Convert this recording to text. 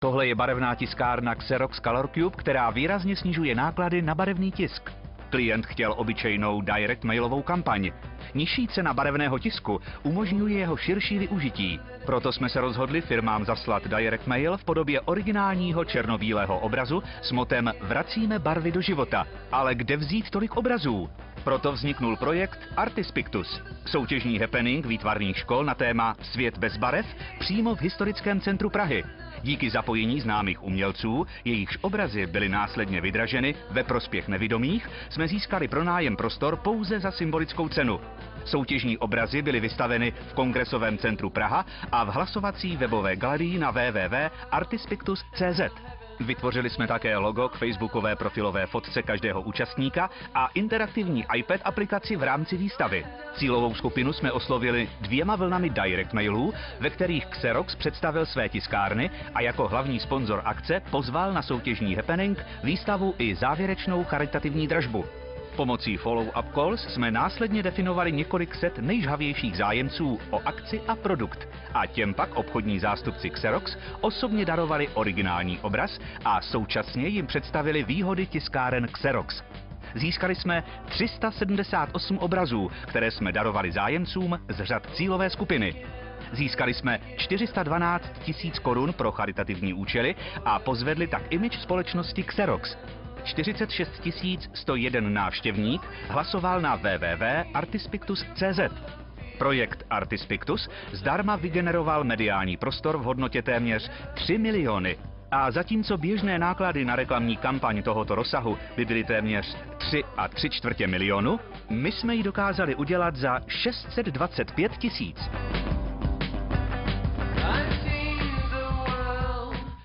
Tohle je barevná tiskárna Xerox Color Cube, která výrazně snižuje náklady na barevný tisk. Klient chtěl obyčejnou direct mailovou kampaň. Nižší cena barevného tisku umožňuje jeho širší využití. Proto jsme se rozhodli firmám zaslat direct mail v podobě originálního černobílého obrazu s motem Vracíme barvy do života. Ale kde vzít tolik obrazů? Proto vzniknul projekt Artis Pictus. Soutěžní happening výtvarných škol na téma Svět bez barev přímo v historickém centru Prahy. Díky zapojení známých umělců, jejichž obrazy byly následně vydraženy ve prospěch nevidomých, jsme získali pronájem prostor pouze za symbolickou cenu. Soutěžní obrazy byly vystaveny v Kongresovém centru Praha a v hlasovací webové galerii na www.artispictus.cz. Vytvořili jsme také logo k facebookové profilové fotce každého účastníka a interaktivní iPad aplikaci v rámci výstavy. Cílovou skupinu jsme oslovili 2 vlnami direct mailů, ve kterých Xerox představil své tiskárny a jako hlavní sponzor akce pozval na soutěžní happening, výstavu i závěrečnou charitativní dražbu. Pomocí follow-up calls jsme následně definovali několik set nejžhavějších zájemců o akci a produkt a těm pak obchodní zástupci Xerox osobně darovali originální obraz a současně jim představili výhody tiskáren Xerox. Získali jsme 378 obrazů, které jsme darovali zájemcům z řad cílové skupiny. Získali jsme 412 000 korun pro charitativní účely a pozvedli tak image společnosti Xerox. 46 101 návštěvník hlasoval na www.artispictus.cz. Projekt Artis Pictus zdarma vygeneroval mediální prostor v hodnotě téměř 3 miliony. A zatímco běžné náklady na reklamní kampaň tohoto rozsahu by byly téměř 3,75 milionu, my jsme ji dokázali udělat za 625 000.